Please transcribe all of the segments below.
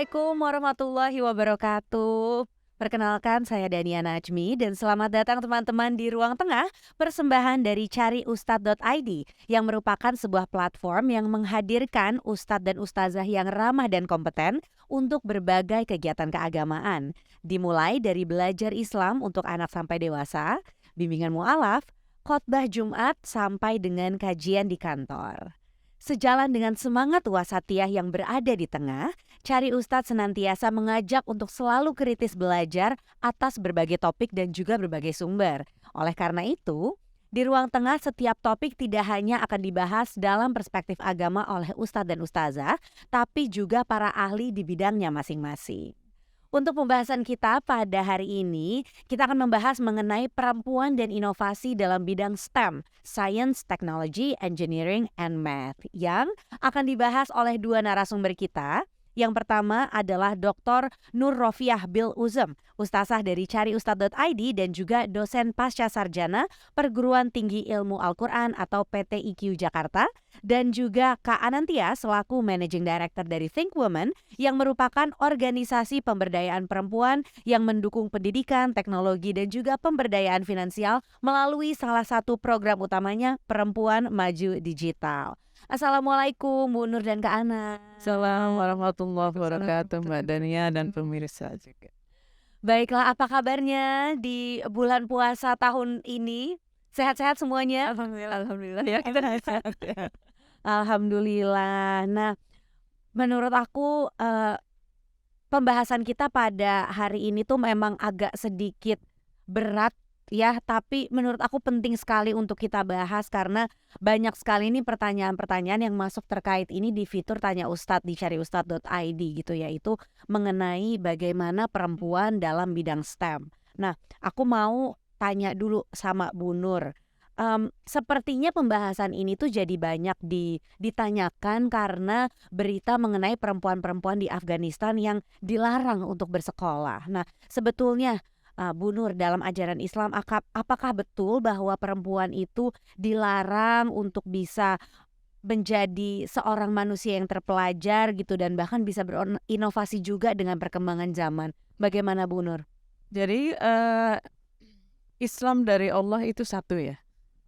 Assalamualaikum warahmatullahi wabarakatuh. Perkenalkan saya Dania Najmi dan selamat datang teman-teman di Ruang Tengah, persembahan dari cariustad.id yang merupakan sebuah platform yang menghadirkan ustadz dan ustazah yang ramah dan kompeten untuk berbagai kegiatan keagamaan. Dimulai dari belajar Islam untuk anak sampai dewasa, bimbingan mualaf, khotbah Jumat sampai dengan kajian di kantor. Sejalan dengan semangat wasatiyah yang berada di tengah, Cari Ustadz senantiasa mengajak untuk selalu kritis belajar atas berbagai topik dan juga berbagai sumber. Oleh karena itu, di ruang tengah setiap topik tidak hanya akan dibahas dalam perspektif agama oleh ustadz dan ustazah, tapi juga para ahli di bidangnya masing-masing. Untuk pembahasan kita pada hari ini, kita akan membahas mengenai perempuan dan inovasi dalam bidang STEM, Science, Technology, Engineering, and Math, yang akan dibahas oleh dua narasumber kita. Yang pertama adalah Dr. Nur Rofiah Bil Uzem, ustazah dari cariustad.id dan juga dosen pasca sarjana Perguruan Tinggi Ilmu Al-Quran atau PTIQ Jakarta, dan juga Kak Anantia selaku Managing Director dari Think Women yang merupakan organisasi pemberdayaan perempuan yang mendukung pendidikan, teknologi, dan juga pemberdayaan finansial melalui salah satu program utamanya Perempuan Maju Digital. Assalamualaikum Bu Nur dan Kak Ana. Assalamualaikum warahmatullahi wabarakatuh Mbak Dania dan pemirsa juga. Baiklah, apa kabarnya di bulan puasa tahun ini? Sehat-sehat semuanya? Alhamdulillah ya kita sehat ya. Alhamdulillah. Nah, menurut aku pembahasan kita pada hari ini tuh memang agak sedikit berat ya, tapi menurut aku penting sekali untuk kita bahas karena banyak sekali nih pertanyaan-pertanyaan yang masuk terkait ini di fitur Tanya Ustadz di cariustad.id gitu, yaitu mengenai bagaimana perempuan dalam bidang STEM. Nah, aku mau tanya dulu sama Bu Nur. Sepertinya pembahasan ini tuh jadi banyak ditanyakan karena berita mengenai perempuan-perempuan di Afghanistan yang dilarang untuk bersekolah. Nah, sebetulnya Bu Nur, dalam ajaran Islam apakah betul bahwa perempuan itu dilarang untuk bisa menjadi seorang manusia yang terpelajar gitu dan bahkan bisa berinovasi juga dengan perkembangan zaman? Bagaimana Bu Nur? Jadi Islam dari Allah itu satu ya,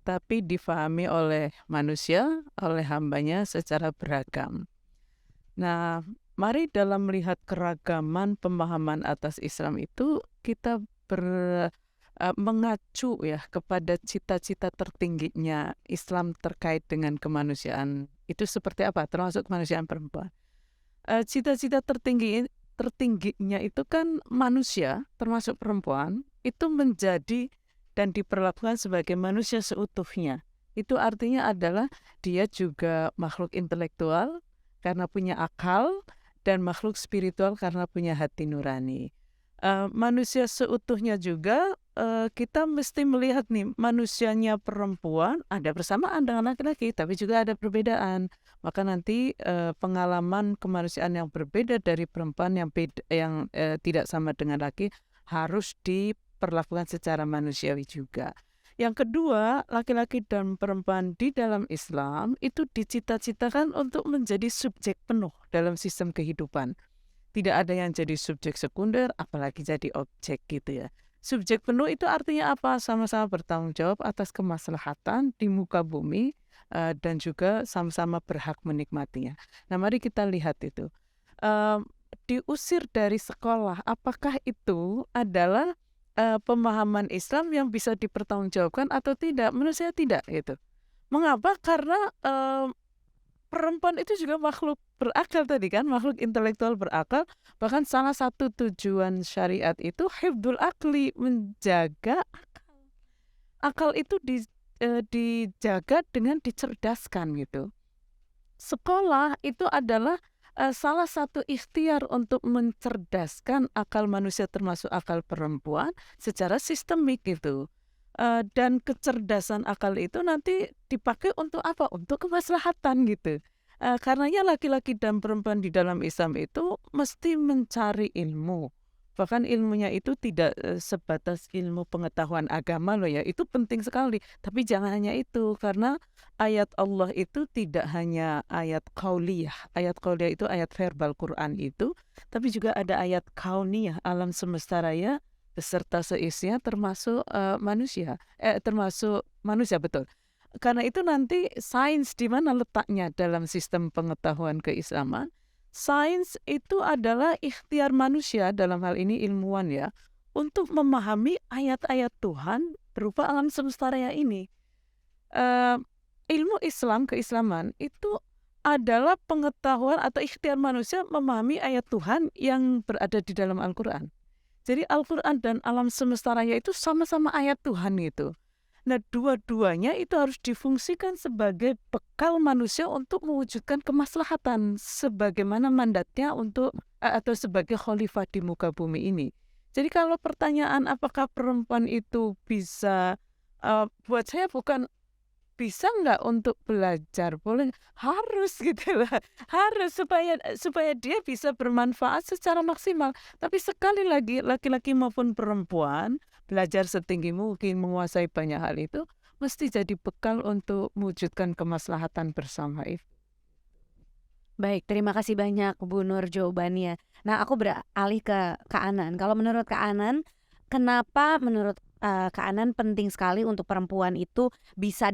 tapi difahami oleh manusia, oleh hambanya secara beragam. Nah, mari dalam melihat keragaman pemahaman atas Islam itu kita mengacu ya kepada cita-cita tertingginya Islam terkait dengan kemanusiaan itu seperti apa, termasuk kemanusiaan perempuan. Cita-cita tertingginya itu kan manusia, termasuk perempuan, itu menjadi dan diperlakukan sebagai manusia seutuhnya. Itu artinya adalah dia juga makhluk intelektual karena punya akal dan makhluk spiritual karena punya hati nurani. Manusia seutuhnya juga kita mesti melihat nih manusianya perempuan ada bersamaan dengan laki-laki tapi juga ada perbedaan. Maka nanti pengalaman kemanusiaan yang berbeda dari perempuan yang tidak sama dengan laki harus diperlakukan secara manusiawi juga. Yang kedua, laki-laki dan perempuan di dalam Islam itu dicita-citakan untuk menjadi subjek penuh dalam sistem kehidupan. Tidak ada yang jadi subjek sekunder, apalagi jadi objek gitu ya. Subjek penuh itu artinya apa? Sama-sama bertanggung jawab atas kemaslahatan di muka bumi dan juga sama-sama berhak menikmatinya. Nah, mari kita lihat itu. Diusir dari sekolah, apakah itu adalah pemahaman Islam yang bisa dipertanggungjawabkan atau tidak? Menurut saya tidak gitu. Mengapa? Karena perempuan itu juga makhluk berakal tadi kan, makhluk intelektual berakal. Bahkan salah satu tujuan syariat itu hifdzul akli, menjaga akal. Akal itu dijaga dengan dicerdaskan gitu. Sekolah itu adalah salah satu ikhtiar untuk mencerdaskan akal manusia termasuk akal perempuan secara sistemik gitu. Dan kecerdasan akal itu nanti dipakai untuk apa? Untuk kemaslahatan gitu. Karenanya laki-laki dan perempuan di dalam Islam itu mesti mencari ilmu, Bahkan ilmunya itu tidak sebatas ilmu pengetahuan agama loh ya, itu penting sekali. Tapi jangan hanya itu, karena ayat Allah itu tidak hanya ayat qauliyah. Ayat qauliyah itu ayat verbal Quran itu, tapi juga ada ayat kauniyah, alam semesta raya beserta seisinya termasuk termasuk manusia, betul. Karena itu nanti sains di mana letaknya dalam sistem pengetahuan keislaman? Sains itu adalah ikhtiar manusia, dalam hal ini ilmuwan ya, untuk memahami ayat-ayat Tuhan berupa alam semesta raya ini. Eh, Ilmu Islam, keislaman itu adalah pengetahuan atau ikhtiar manusia memahami ayat Tuhan yang berada di dalam Al-Quran. Jadi Al-Quran dan alam semesta raya itu sama-sama ayat Tuhan itu. Nah, dua-duanya itu harus difungsikan sebagai bekal manusia untuk mewujudkan kemaslahatan sebagaimana mandatnya untuk atau sebagai khalifah di muka bumi ini. Jadi kalau pertanyaan apakah perempuan itu bisa, buat saya bukan bisa nggak untuk belajar, boleh, harus gitu lah, harus supaya supaya dia bisa bermanfaat secara maksimal. Tapi sekali lagi laki-laki maupun perempuan belajar setinggi mungkin, menguasai banyak hal itu mesti jadi bekal untuk mewujudkan kemaslahatan bersama itu. Baik, terima kasih banyak Bu Nur jawabannya. Nah, aku beralih ke Kak Anan. Kalau menurut Kak Anan, kenapa menurut Kak Anan penting sekali untuk perempuan itu bisa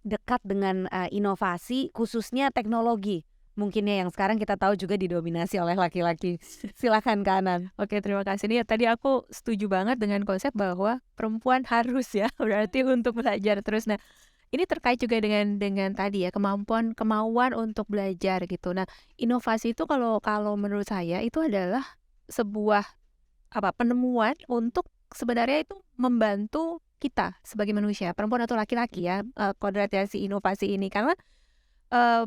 dekat dengan inovasi, khususnya teknologi? Mungkin ya yang sekarang kita tahu juga didominasi oleh laki-laki. Silakan Kak Anan. Oke, terima kasih. Nih, tadi aku setuju banget dengan konsep bahwa perempuan harus ya, berarti untuk belajar terus. Nah, ini terkait juga dengan tadi ya, kemauan untuk belajar gitu. Nah, inovasi itu kalau kalau menurut saya itu adalah sebuah penemuan untuk sebenarnya itu membantu kita sebagai manusia, perempuan atau laki-laki ya, kodratnya si inovasi ini. Karena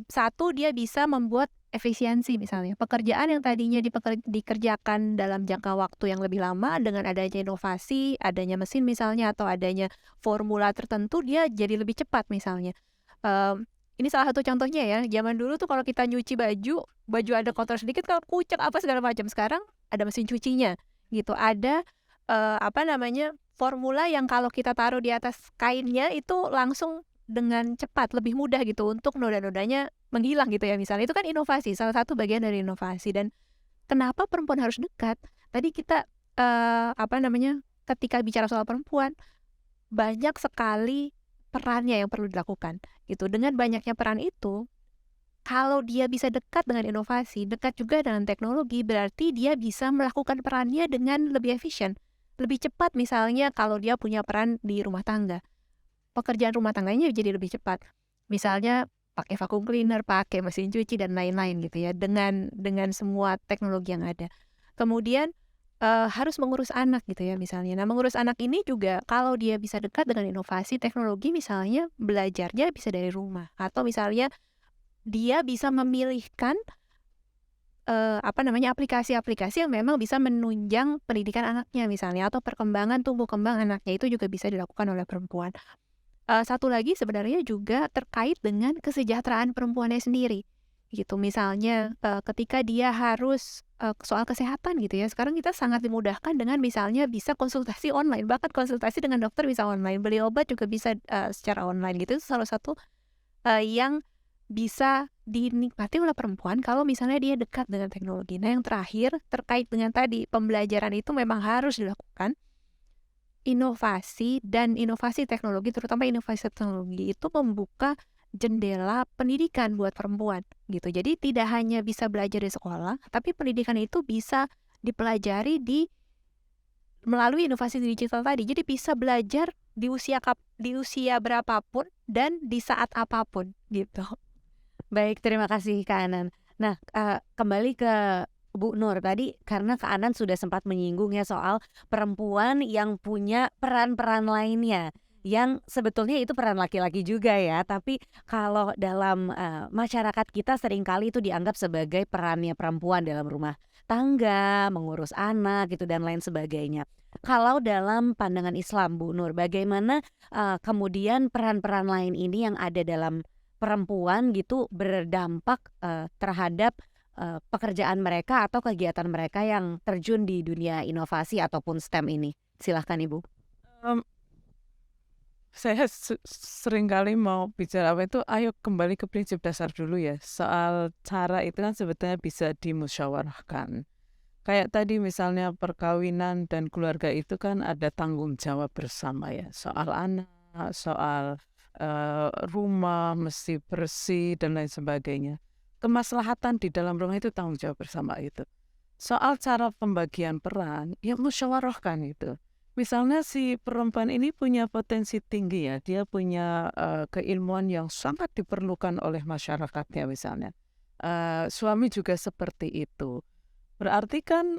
satu, dia bisa membuat efisiensi misalnya. Pekerjaan yang tadinya dikerjakan dalam jangka waktu yang lebih lama dengan adanya inovasi, adanya mesin misalnya atau adanya formula tertentu, dia jadi lebih cepat misalnya. Ini salah satu contohnya ya. Zaman dulu tuh kalau kita nyuci baju ada kotor sedikit kan kucek apa segala macam. Sekarang ada mesin cucinya gitu. Ada formula yang kalau kita taruh di atas kainnya itu langsung dengan cepat, lebih mudah gitu untuk noda-nodanya menghilang gitu ya misalnya. Itu kan inovasi, salah satu bagian dari inovasi. Dan kenapa perempuan harus dekat? Tadi kita ketika bicara soal perempuan, banyak sekali perannya yang perlu dilakukan gitu. Dengan banyaknya peran itu, kalau dia bisa dekat dengan inovasi, dekat juga dengan teknologi, berarti dia bisa melakukan perannya dengan lebih efisien, lebih cepat. Misalnya kalau dia punya peran di rumah tangga, pekerjaan rumah tangganya jadi lebih cepat. Misalnya pakai vacuum cleaner, pakai mesin cuci dan lain-lain gitu ya, dengan semua teknologi yang ada. Kemudian harus mengurus anak gitu ya misalnya. Nah, mengurus anak ini juga kalau dia bisa dekat dengan inovasi teknologi, misalnya belajarnya bisa dari rumah, atau misalnya dia bisa memilihkan aplikasi-aplikasi yang memang bisa menunjang pendidikan anaknya misalnya, atau perkembangan tumbuh kembang anaknya, itu juga bisa dilakukan oleh perempuan. Satu lagi sebenarnya juga terkait dengan kesejahteraan perempuannya sendiri gitu. Misalnya ketika dia harus soal kesehatan gitu ya, sekarang kita sangat dimudahkan dengan misalnya bisa konsultasi online, bahkan konsultasi dengan dokter bisa online, beli obat juga bisa secara online gitu. Itu salah satu yang bisa dinikmati oleh perempuan kalau misalnya dia dekat dengan teknologi. Nah, yang terakhir terkait dengan tadi, pembelajaran itu memang harus dilakukan. Inovasi teknologi, terutama inovasi teknologi itu membuka jendela pendidikan buat perempuan gitu. Jadi tidak hanya bisa belajar di sekolah, tapi pendidikan itu bisa dipelajari melalui inovasi digital tadi. Jadi bisa belajar di usia berapapun dan di saat apapun gitu. Baik, terima kasih Kak Anan. Nah, kembali ke Bu Nur tadi, karena Kak Anan sudah sempat menyinggung ya soal perempuan yang punya peran-peran lainnya yang sebetulnya itu peran laki-laki juga ya, tapi kalau dalam masyarakat kita seringkali itu dianggap sebagai perannya perempuan dalam rumah tangga, mengurus anak gitu dan lain sebagainya. Kalau dalam pandangan Islam Bu Nur, bagaimana kemudian peran-peran lain ini yang ada dalam perempuan gitu berdampak terhadap pekerjaan mereka atau kegiatan mereka yang terjun di dunia inovasi ataupun STEM ini? Silahkan Ibu. Mmm, saya seringkali mau bicara apa itu, ayo kembali ke prinsip dasar dulu ya. Soal cara itu kan sebetulnya bisa dimusyawarahkan. Kayak tadi misalnya perkawinan dan keluarga itu kan ada tanggung jawab bersama ya. Soal anak, soal rumah mesti bersih dan lain sebagainya. Kemaslahatan di dalam rumah itu tanggung jawab bersama itu. Soal cara pembagian peran, ya musyawarahkan itu. Misalnya si perempuan ini punya potensi tinggi ya, dia punya keilmuan yang sangat diperlukan oleh masyarakatnya misalnya. Suami juga seperti itu. Berarti kan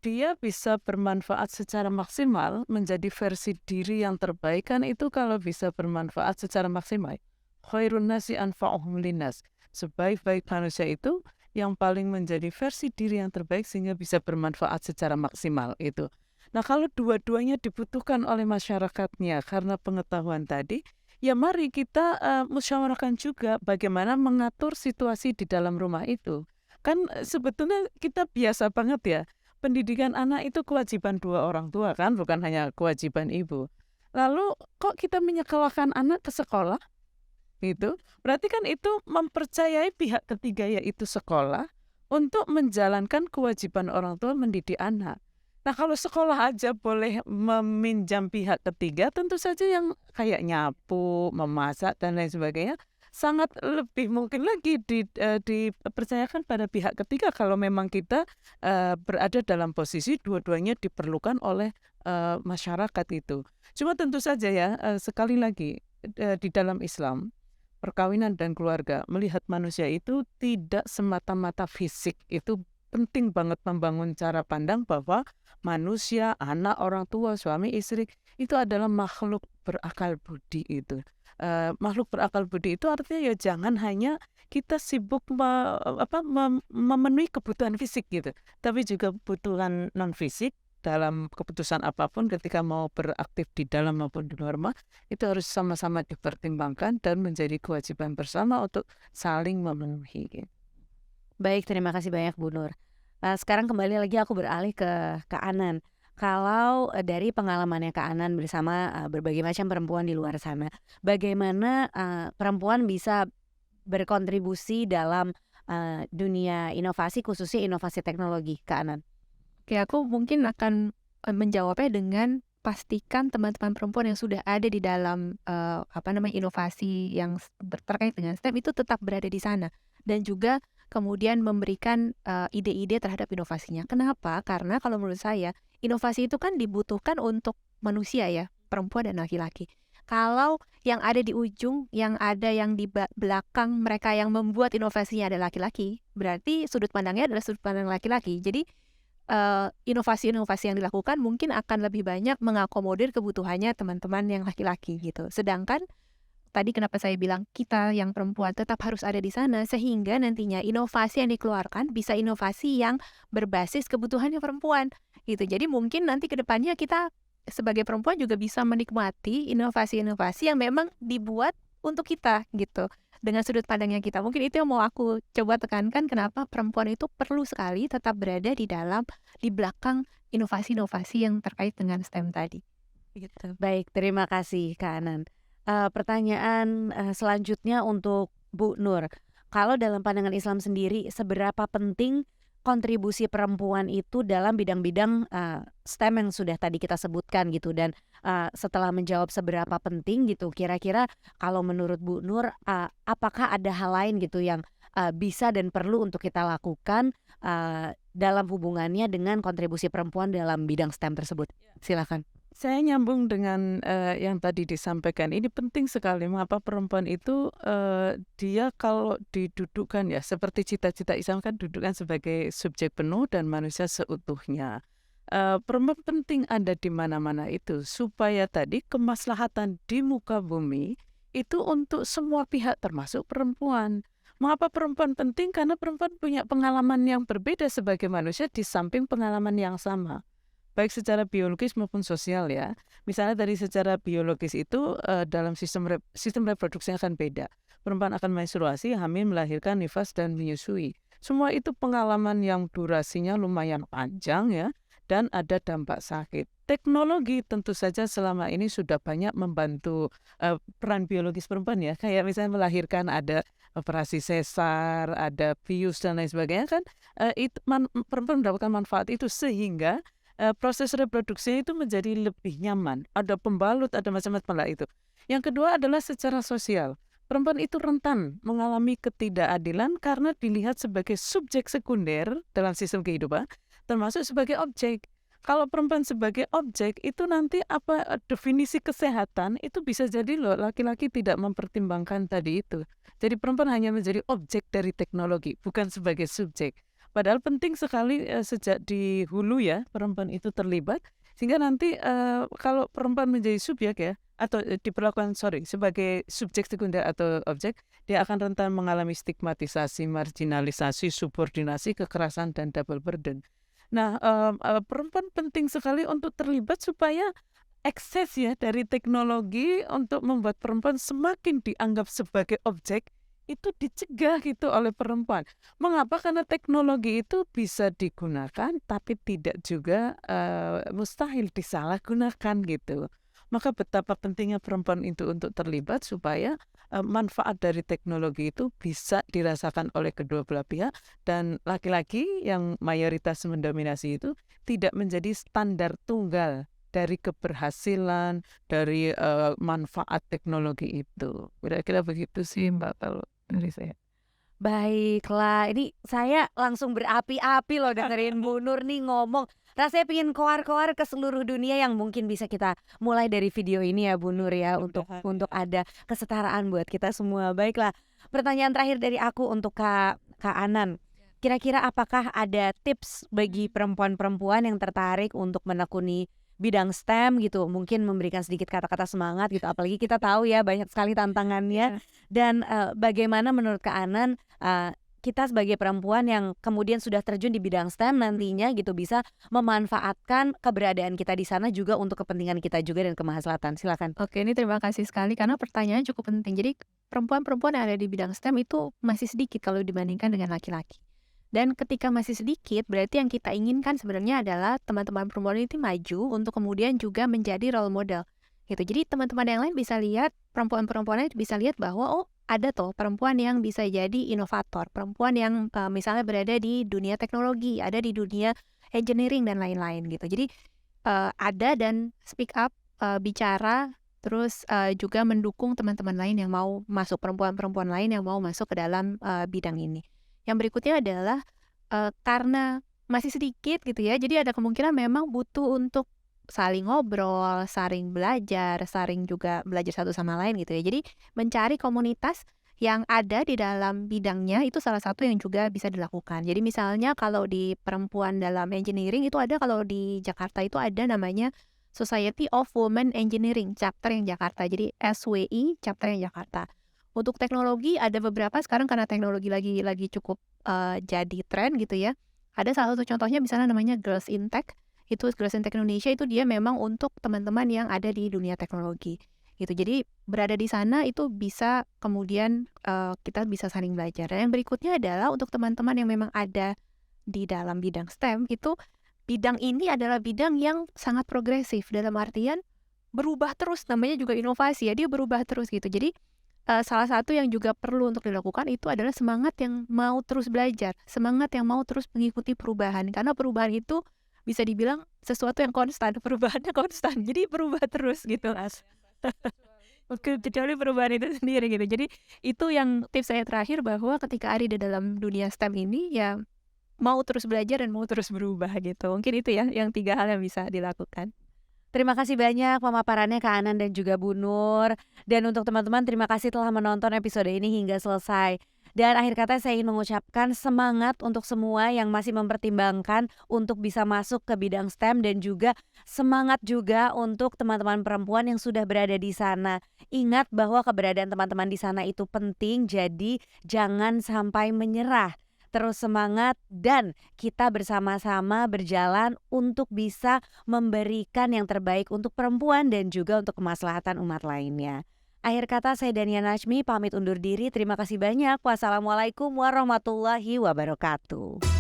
dia bisa bermanfaat secara maksimal menjadi versi diri yang terbaik kan itu kalau bisa bermanfaat secara maksimal. Khairun nasi anfa'uhum linnas. Sebaik-baik manusia itu yang paling menjadi versi diri yang terbaik sehingga bisa bermanfaat secara maksimal itu. Nah, kalau dua-duanya dibutuhkan oleh masyarakatnya karena pengetahuan tadi, ya mari kita musyawarahkan juga bagaimana mengatur situasi di dalam rumah itu. Kan sebetulnya kita biasa banget ya, pendidikan anak itu kewajiban dua orang tua kan, bukan hanya kewajiban ibu. Lalu kok kita menyekolahkan anak ke sekolah? Gitu. Berarti kan itu mempercayai pihak ketiga yaitu sekolah untuk menjalankan kewajiban orang tua mendidik anak. Nah, kalau sekolah aja boleh meminjam pihak ketiga, tentu saja yang kayak nyapu, memasak, dan lain sebagainya, sangat lebih mungkin lagi dipercayakan pada pihak ketiga kalau memang kita berada dalam posisi dua-duanya diperlukan oleh masyarakat itu. Cuma tentu saja ya, sekali lagi, di dalam Islam, perkawinan dan keluarga, melihat manusia itu tidak semata-mata fisik, itu penting banget membangun cara pandang bahwa manusia, anak, orang tua, suami, istri itu adalah makhluk berakal budi itu. Makhluk berakal budi itu artinya ya jangan hanya kita sibuk memenuhi kebutuhan fisik gitu, tapi juga kebutuhan non fisik dalam keputusan apapun ketika mau beraktif di dalam maupun di luar rumah itu harus sama-sama dipertimbangkan dan menjadi kewajiban bersama untuk saling memenuhi. Gitu. Baik, terima kasih banyak Bu Nur. Sekarang kembali lagi aku beralih ke Kak Anan. Kalau dari pengalamannya Kak Anan bersama berbagai macam perempuan di luar sana, bagaimana perempuan bisa berkontribusi dalam dunia inovasi, khususnya inovasi teknologi, Kak Anan? Oke, aku mungkin akan menjawabnya dengan pastikan teman-teman perempuan yang sudah ada di dalam inovasi yang terkait dengan STEM itu tetap berada di sana dan juga kemudian memberikan ide-ide terhadap inovasinya. Kenapa? Karena kalau menurut saya inovasi itu kan dibutuhkan untuk manusia ya, perempuan dan laki-laki. Kalau yang ada di ujung, yang ada yang di belakang mereka yang membuat inovasinya adalah laki-laki, berarti sudut pandangnya adalah sudut pandang laki-laki. Jadi inovasi-inovasi yang dilakukan mungkin akan lebih banyak mengakomodir kebutuhannya teman-teman yang laki-laki gitu. Sedangkan tadi kenapa saya bilang kita yang perempuan tetap harus ada di sana sehingga nantinya inovasi yang dikeluarkan bisa inovasi yang berbasis kebutuhannya perempuan gitu. Jadi mungkin nanti ke depannya kita sebagai perempuan juga bisa menikmati inovasi-inovasi yang memang dibuat untuk kita gitu. Dengan sudut pandangnya kita. Mungkin itu yang mau aku coba tekankan kenapa perempuan itu perlu sekali tetap berada di belakang inovasi-inovasi yang terkait dengan STEM tadi. Gitu. Baik, terima kasih Kak Anan. Pertanyaan selanjutnya untuk Bu Nur. Kalau dalam pandangan Islam sendiri, seberapa penting kontribusi perempuan itu dalam bidang-bidang STEM yang sudah tadi kita sebutkan gitu, dan setelah menjawab seberapa penting gitu, kira-kira kalau menurut Bu Nur apakah ada hal lain gitu yang bisa dan perlu untuk kita lakukan dalam hubungannya dengan kontribusi perempuan dalam bidang STEM tersebut? Silakan. Saya nyambung dengan yang tadi disampaikan. Ini penting sekali mengapa perempuan itu dia kalau didudukkan ya seperti cita-cita Islam kan dudukkan sebagai subjek penuh dan manusia seutuhnya. Perempuan penting ada di mana-mana itu supaya tadi kemaslahatan di muka bumi itu untuk semua pihak termasuk perempuan. Mengapa perempuan penting? Karena perempuan punya pengalaman yang berbeda sebagai manusia di samping pengalaman yang sama. Baik secara biologis maupun sosial ya. Misalnya dari secara biologis itu dalam sistem reproduksinya akan beda. Perempuan akan menstruasi, hamil, melahirkan, nifas, dan menyusui. Semua itu pengalaman yang durasinya lumayan panjang ya, dan ada dampak sakit. Teknologi tentu saja selama ini sudah banyak membantu peran biologis perempuan ya, kayak misalnya melahirkan ada operasi sesar, ada bius dan lain sebagainya kan, perempuan mendapatkan manfaat itu sehingga proses reproduksinya itu menjadi lebih nyaman. Ada pembalut, ada macam-macam lah itu. Yang kedua adalah secara sosial. Perempuan itu rentan mengalami ketidakadilan karena dilihat sebagai subjek sekunder dalam sistem kehidupan, termasuk sebagai objek. Kalau perempuan sebagai objek itu nanti definisi kesehatan itu bisa jadi loh laki-laki tidak mempertimbangkan tadi itu. Jadi perempuan hanya menjadi objek dari teknologi, bukan sebagai subjek. Padahal penting sekali sejak di hulu ya perempuan itu terlibat sehingga nanti kalau perempuan menjadi subjek ya atau diperlakukan sebagai subjek sekunder atau objek, dia akan rentan mengalami stigmatisasi, marginalisasi, subordinasi, kekerasan dan double burden. Nah, perempuan penting sekali untuk terlibat supaya ekses ya dari teknologi untuk membuat perempuan semakin dianggap sebagai objek itu dicegah gitu oleh perempuan. Mengapa? Karena teknologi itu bisa digunakan tapi tidak juga mustahil disalahgunakan gitu. Maka betapa pentingnya perempuan itu untuk terlibat supaya manfaat dari teknologi itu bisa dirasakan oleh kedua belah pihak dan laki-laki yang mayoritas mendominasi itu tidak menjadi standar tunggal dari keberhasilan, dari manfaat teknologi itu. Kira-kira begitu sih Mbak kalau dari saya. Baiklah, ini saya langsung berapi-api loh dengerin Bu Nur nih ngomong. Rasanya pengen koar-koar ke seluruh dunia yang mungkin bisa kita mulai dari video ini ya Bu Nur ya untuk ada kesetaraan buat kita semua. Baiklah, pertanyaan terakhir dari aku untuk Kak Anan. Kira-kira apakah ada tips bagi perempuan-perempuan yang tertarik untuk menekuni bidang STEM gitu, mungkin memberikan sedikit kata-kata semangat gitu, apalagi kita tahu ya banyak sekali tantangannya. Dan bagaimana menurut Kak Anan kita sebagai perempuan yang kemudian sudah terjun di bidang STEM nantinya gitu bisa memanfaatkan keberadaan kita di sana juga untuk kepentingan kita juga dan kemaslahatan. Silakan. Oke, ini terima kasih sekali karena pertanyaannya cukup penting. Jadi perempuan-perempuan yang ada di bidang STEM itu masih sedikit kalau dibandingkan dengan laki-laki. Dan ketika masih sedikit, berarti yang kita inginkan sebenarnya adalah teman-teman perempuan itu maju untuk kemudian juga menjadi role model. Gitu. Jadi teman-teman yang lain bisa lihat, perempuan-perempuan itu bisa lihat bahwa oh ada tuh perempuan yang bisa jadi inovator, perempuan yang misalnya berada di dunia teknologi, ada di dunia engineering dan lain-lain gitu. Jadi ada dan speak up, bicara, terus juga mendukung teman-teman lain yang mau masuk, perempuan-perempuan lain yang mau masuk ke dalam bidang ini. Yang berikutnya adalah karena masih sedikit gitu ya, jadi ada kemungkinan memang butuh untuk saling ngobrol, saling belajar, saling juga belajar satu sama lain gitu ya. Jadi mencari komunitas yang ada di dalam bidangnya itu salah satu yang juga bisa dilakukan. Jadi misalnya kalau di perempuan dalam engineering itu ada, kalau di Jakarta itu ada namanya Society of Women Engineering, chapter yang Jakarta. Jadi SWI, chapter yang Jakarta. Untuk teknologi ada beberapa sekarang karena teknologi lagi cukup jadi tren gitu ya. Ada salah satu contohnya misalnya namanya Girls in Tech. Itu Girls in Tech Indonesia itu dia memang untuk teman-teman yang ada di dunia teknologi gitu. Jadi berada di sana itu bisa kemudian kita bisa saling belajar. Dan yang berikutnya adalah untuk teman-teman yang memang ada di dalam bidang STEM itu, bidang ini adalah bidang yang sangat progresif dalam artian berubah terus, namanya juga inovasi ya, dia berubah terus gitu. Jadi salah satu yang juga perlu untuk dilakukan itu adalah semangat yang mau terus belajar, semangat yang mau terus mengikuti perubahan. Karena perubahan itu bisa dibilang sesuatu yang konstan, perubahannya konstan, jadi berubah terus gitu. Oke, kecuali perubahan itu sendiri gitu. Jadi itu yang tips saya terakhir, bahwa ketika ada di dalam dunia STEM ini ya mau terus belajar dan mau terus berubah gitu. Mungkin itu ya yang 3 hal yang bisa dilakukan. Terima kasih banyak pemaparannya Kak Anan dan juga Bu Nur. Dan untuk teman-teman terima kasih telah menonton episode ini hingga selesai. Dan akhir kata saya ingin mengucapkan semangat untuk semua yang masih mempertimbangkan untuk bisa masuk ke bidang STEM, dan juga semangat juga untuk teman-teman perempuan yang sudah berada di sana. Ingat bahwa keberadaan teman-teman di sana itu penting, jadi jangan sampai menyerah. Terus semangat dan kita bersama-sama berjalan untuk bisa memberikan yang terbaik untuk perempuan dan juga untuk kemaslahatan umat lainnya. Akhir kata saya Daniana Najmi pamit undur diri. Terima kasih banyak. Wassalamualaikum warahmatullahi wabarakatuh.